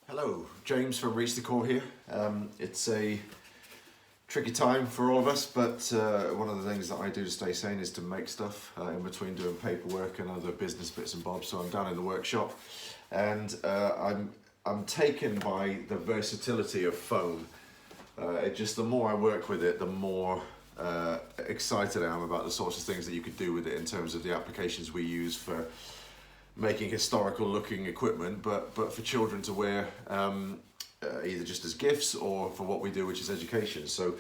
Hello, James from Reach the Core here. It's a tricky time for all of us, but one of the things that I do to stay sane is to make stuff in between doing paperwork and other business bits and bobs. So I'm down in the workshop, and I'm taken by the versatility of foam. The more I work with it, the more excited I am about the sorts of things that you could do with it in terms of the applications we use for making historical looking equipment, but for children to wear either just as gifts or for what we do, which is education. So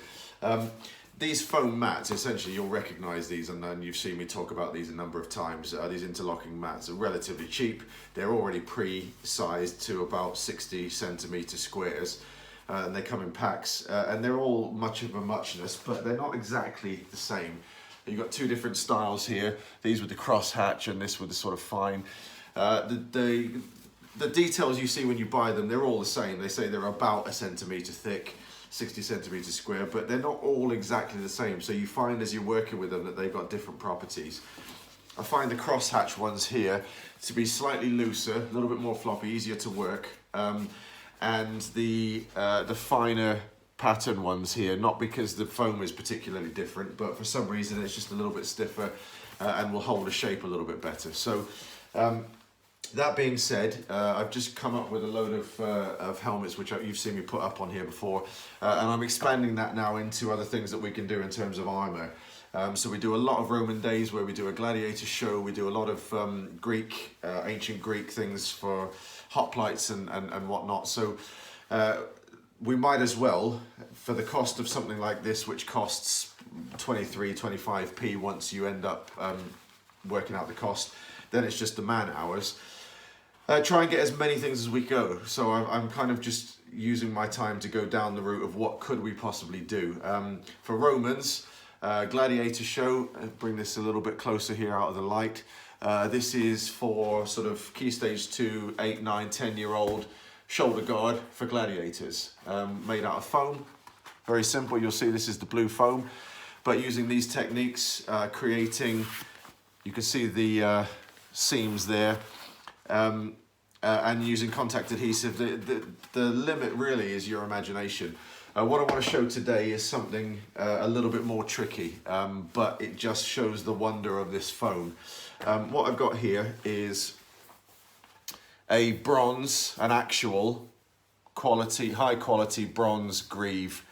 these foam mats, essentially you'll recognize these, and you've seen me talk about these a number of times. These interlocking mats are relatively cheap. They're already pre-sized to about 60 centimeter squares, and they come in packs, and they're all much of a muchness, but they're not exactly the same. You've got two different styles here, these with the cross hatch and this with the sort of fine. The details you see when you buy them, they're all the same. They say they're about a centimetre thick, 60 centimetres square, but they're not all exactly the same. So you find as you're working with them that they've got different properties. I find the cross hatch ones here to be slightly looser, a little bit more floppy, easier to work. And the finer pattern ones here, not because the foam is particularly different, but for some reason it's just a little bit stiffer and will hold a shape a little bit better. So that being said, I've just come up with a load of helmets which you've seen me put up on here before, and I'm expanding that now into other things that we can do in terms of armour. So we do a lot of Roman days where we do a gladiator show, we do a lot of Greek, ancient Greek things for hoplites and whatnot. So we might as well, for the cost of something like this, which costs 23, 25p once you end up working out the cost, then it's just the man hours, try and get as many things as we go. So I'm kind of just using my time to go down the route of what could we possibly do. For Romans, gladiator show, bring this a little bit closer here out of the light. This is for sort of key stage 2, 8, 9, 10-year-old shoulder guard for gladiators, made out of foam. Very simple. You'll see this is the blue foam, but using these techniques, creating, you can see the seams there, and using contact adhesive. The limit really is your imagination. What I want to show today is something a little bit more tricky, but it just shows the wonder of this foam. What I've got here is a bronze, an actual quality, high quality bronze greave,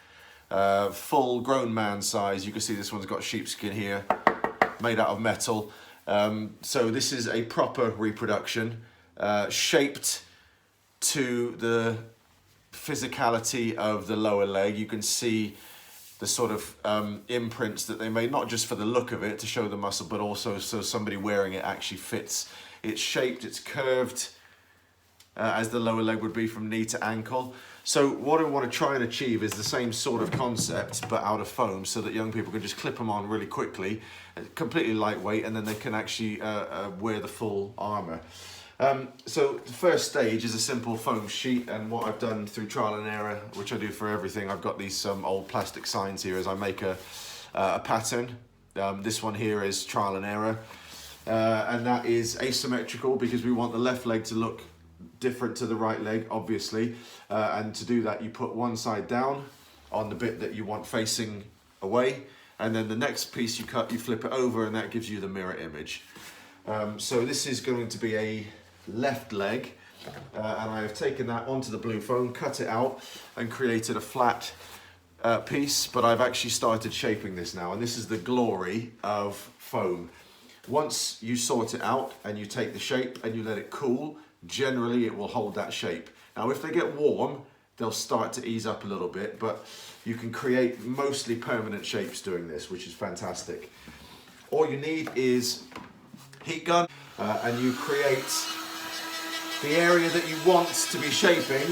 full grown man size. You can see this one's got sheepskin here, made out of metal. So this is a proper reproduction, shaped to the physicality of the lower leg. You can see the sort of imprints that they made, not just for the look of it to show the muscle, but also so somebody wearing it actually fits. It's shaped, it's curved, as the lower leg would be from knee to ankle. So what I want to try and achieve is the same sort of concept but out of foam, so that young people can just clip them on really quickly, completely lightweight, and then they can actually wear the full armour. So the first stage is a simple foam sheet, and what I've done through trial and error, which I do for everything, I've got these old plastic signs here as I make a pattern. This one here is trial and error, and that is asymmetrical because we want the left leg to look different to the right leg, obviously, and to do that you put one side down on the bit that you want facing away, and then the next piece you cut, you flip it over, and that gives you the mirror image. So this is going to be a left leg, and I have taken that onto the blue foam, cut it out and created a flat piece, but I've actually started shaping this now, and this is the glory of foam. Once you sort it out and you take the shape and you let it cool, generally it will hold that shape. Now if they get warm, they'll start to ease up a little bit, but you can create mostly permanent shapes doing this, which is fantastic. All you need is heat gun, and you create the area that you want to be shaping.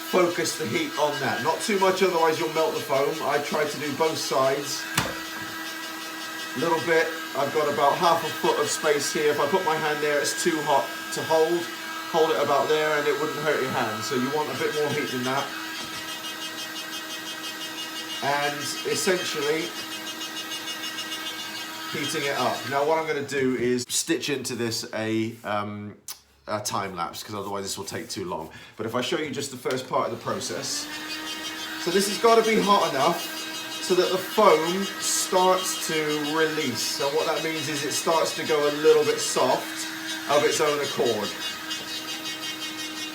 Focus the heat on that, not too much, otherwise you'll melt the foam. I try to do both sides a little bit. I've got about half a foot of space here. If I put my hand there, it's too hot to hold it about there, and it wouldn't hurt your hand. So you want a bit more heat than that, and essentially heating it up. Now what I'm going to do is stitch into this a a time lapse, because otherwise this will take too long. But if I show you just the first part of the process. So this has got to be hot enough so that the foam starts to release. And what that means is it starts to go a little bit soft of its own accord.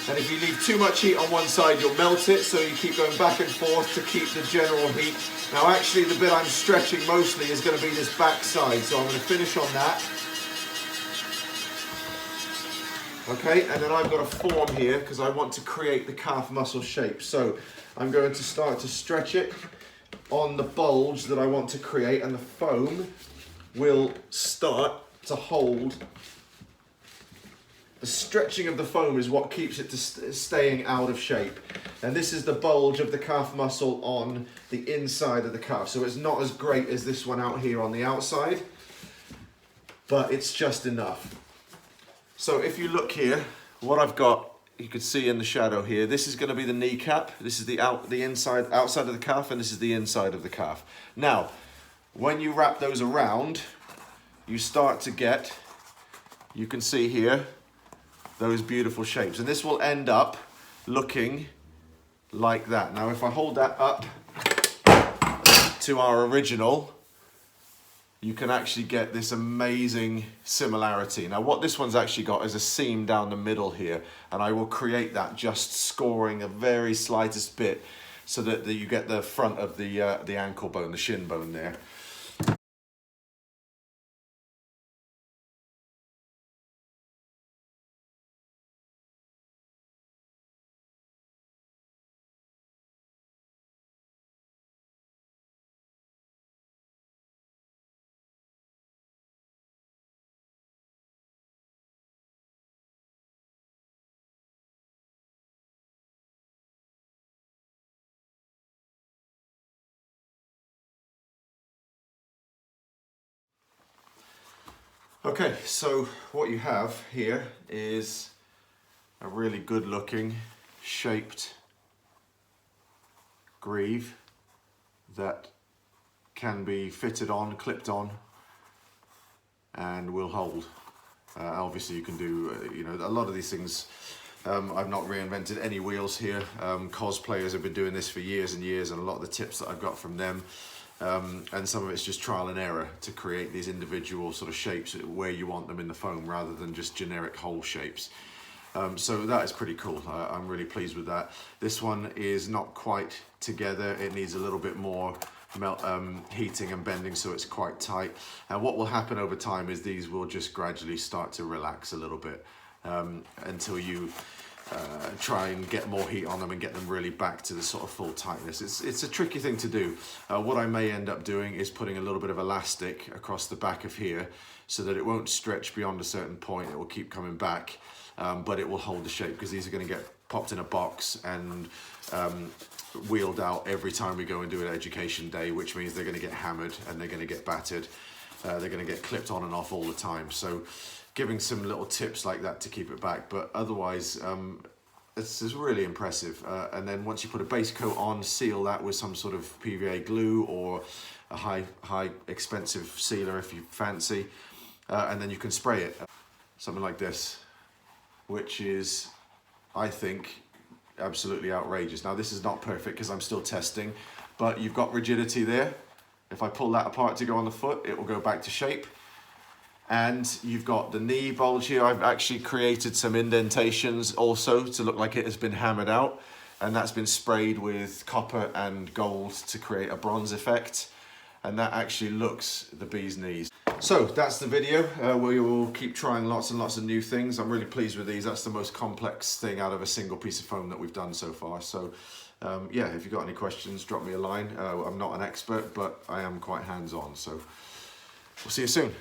And if you leave too much heat on one side, you'll melt it, so you keep going back and forth to keep the general heat. Now actually the bit I'm stretching mostly is going to be this back side, so I'm going to finish on that. Okay, and then I've got a form here because I want to create the calf muscle shape. So I'm going to start to stretch it on the bulge that I want to create, and the foam will start to hold. The stretching of the foam is what keeps it to staying out of shape. And this is the bulge of the calf muscle on the inside of the calf. So it's not as great as this one out here on the outside, but it's just enough. So if you look here, what I've got, you can see in the shadow here, this is going to be the kneecap. This is the outside of the calf, and this is the inside of the calf. Now, when you wrap those around, you start to get, you can see here, those beautiful shapes. And this will end up looking like that. Now, if I hold that up to our original, you can actually get this amazing similarity. Now what this one's actually got is a seam down the middle here, and I will create that just scoring a very slightest bit so that you get the front of the ankle bone, the shin bone there. Okay, so what you have here is a really good looking shaped greave that can be fitted on, clipped on, and will hold. Obviously you can do, you know, a lot of these things, I've not reinvented any wheels here. Cosplayers have been doing this for years and years, and a lot of the tips that I've got from them, and some of it's just trial and error to create these individual sort of shapes where you want them in the foam rather than just generic hole shapes. So that is pretty cool. I'm really pleased with that. This one is not quite together. It needs a little bit more heating and bending, so it's quite tight. And what will happen over time is these will just gradually start to relax a little bit until you try and get more heat on them and get them really back to the sort of full tightness. It's a tricky thing to do. What I may end up doing is putting a little bit of elastic across the back of here so that it won't stretch beyond a certain point. It will keep coming back, but it will hold the shape, because these are going to get popped in a box and wheeled out every time we go and do an education day, which means they're going to get hammered and they're going to get battered. They're going to get clipped on and off all the time. So giving some little tips like that to keep it back, but otherwise it's really impressive. And then once you put a base coat on, seal that with some sort of PVA glue or a high expensive sealer if you fancy, and then you can spray it. Something like this, which is, I think, absolutely outrageous. Now this is not perfect because I'm still testing, but you've got rigidity there. If I pull that apart to go on the foot, it will go back to shape. And you've got the knee bulge here. I've actually created some indentations also to look like it has been hammered out, and that's been sprayed with copper and gold to create a bronze effect, and that actually looks the bee's knees. So that's the video. We will keep trying lots and lots of new things. I'm really pleased with these. That's the most complex thing out of a single piece of foam that we've done so far. So yeah, if you've got any questions, drop me a line. I'm not an expert, but I am quite hands-on, so we'll see you soon.